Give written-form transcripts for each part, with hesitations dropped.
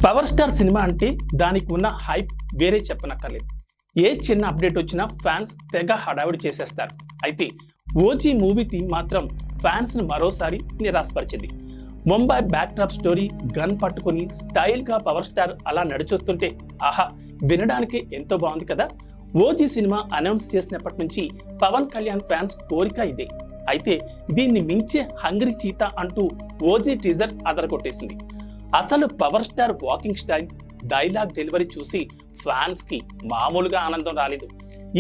Power star cinema అంటే దానికి ఉన్న హైప్ వేరే చెప్పనక్కర్లేదు. ఏ చిన్న అప్డేట్ వచ్చినా ఫ్యాన్స్ తెగ హడావిడి చేసేస్తారు. అయితే ఓజీ మూవీ టీం మాత్రం ఫ్యాన్స్ను మరోసారి నిరాశపరిచింది. ముంబై బ్యాక్డ్రాప్ స్టోరీ గన్ పట్టుకుని స్టైల్గా పవర్ స్టార్ అలా నడిచొస్తుంటే ఆహా వినడానికి ఎంతో బాగుంది కదా. ఓజీ సినిమా అనౌన్స్ చేసినప్పటి నుంచి పవన్ కళ్యాణ్ ఫ్యాన్స్ కోరిక ఇదే. అయితే దీన్ని మించే హంగ్రీ చీతా అంటూ ఓజీ టీజర్ అదరగొట్టేసింది. అసలు power star walking style, dialogue delivery చూసి ఫ్యాన్స్ కి మామూలుగా ఆనందం రాలేదు.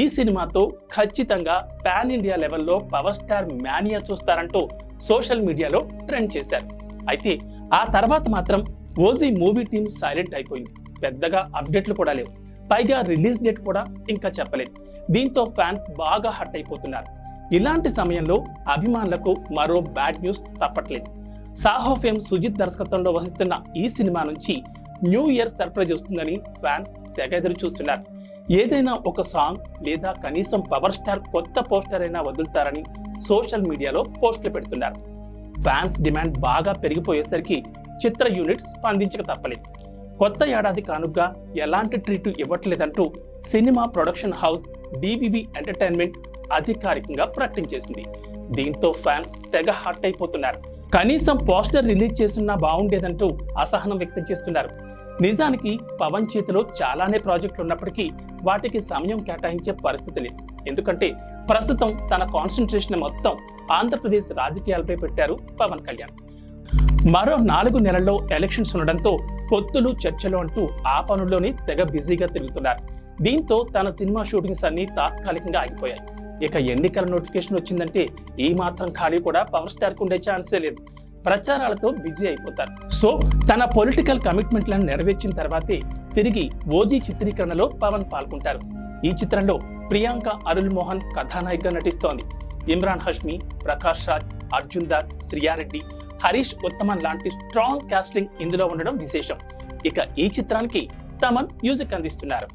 ఈ సినిమాతో ఖచ్చితంగా పాన్ ఇండియా లెవెల్లో పవర్ స్టార్ మానియా చూస్తారంటూ సోషల్ మీడియాలో ట్రెండ్ చేశారు. అయితే ఆ తర్వాత మాత్రం ఓజీ మూవీ టీమ్ సైలెంట్ అయిపోయింది. పెద్దగా అప్డేట్లు కూడా లేవు. పైగా రిలీజ్ డేట్ కూడా ఇంకా చెప్పలేదు. దీంతో ఫ్యాన్స్ బాగా హర్ట్ అయిపోతున్నారు. ఇలాంటి సమయంలో అభిమానులకు మరో బ్యాడ్ న్యూస్ తప్పట్లేదు. సాహో ఫేమ్ సుజిత్ దర్శకత్వంలో వహిస్తున్న ఈ సినిమా నుంచి న్యూ ఇయర్ సర్ప్రైజ్ వస్తుందని ఫ్యాన్స్ తెగ ఎదురు చూస్తున్నారు. ఏదైనా ఒక సాంగ్ లేదా కనీసం పవర్ స్టార్ కొత్త పోస్టర్ అయినా వదులుతారని సోషల్ మీడియాలో పోస్టులు పెడుతున్నారు. ఫ్యాన్స్ డిమాండ్ బాగా పెరిగిపోయేసరికి చిత్ర యూనిట్ స్పందించక తప్పలేదు. కొత్త ఏడాది కానుగ్గా ఎలాంటి ట్రీట్ ఇవ్వట్లేదంటూ cinema production house DVV entertainment అధికారికంగా ప్రకటించేసింది. దీంతో ఫ్యాన్స్ తెగ హర్ట్ అయిపోతున్నారు. కనీసం పోస్టర్ రిలీజ్ చేస్తున్నా బాగుండేదంటూ అసహనం వ్యక్తం చేస్తున్నారు. నిజానికి పవన్ చేతిలో చాలానే ప్రాజెక్టులు ఉన్నప్పటికీ వాటికి సమయం కేటాయించే పరిస్థితి లేదు. ఎందుకంటే ప్రస్తుతం తన కాన్సన్ట్రేషన్ మొత్తం ఆంధ్రప్రదేశ్ రాజకీయాలపై పెట్టారు పవన్ కళ్యాణ్. మరో 4 నెలల్లో ఎలక్షన్స్ ఉండడంతో పొత్తులు చర్చలు అంటూ ఆ పనుల్లోనే తెగ బిజీగా తిరుగుతున్నారు. దీంతో తన సినిమా షూటింగ్స్ అన్ని తాత్కాలికంగా ఆగిపోయాయి. ఇక ఎన్నికల నోటిఫికేషన్ వచ్చిందంటే ఈ మాత్రం ఖాళీ కూడా పవర్ స్టార్ కు ఉండే ఛాన్సే లేదు. ప్రచారాలతో బిజీ అయిపోతారు. సో తన పొలిటికల్ కమిట్మెంట్లను నెరవేర్చిన తర్వాతే తిరిగి ఓజీ చిత్రీకరణలో పవన్ పాల్గొంటారు. ఈ చిత్రంలో ప్రియాంక అరుల్ మోహన్ కథానాయికగా నటిస్తోంది. ఇమ్రాన్ హష్మి, ప్రకాష్ రాజ్, అర్జున్ దాస్, శ్రియారెడ్డి, హరీష్ ఉత్తమన్ లాంటి స్ట్రాంగ్ కాస్టింగ్ ఇందులో ఉండడం విశేషం. ఇక ఈ చిత్రానికి తమన్ మ్యూజిక్ అందిస్తున్నారు.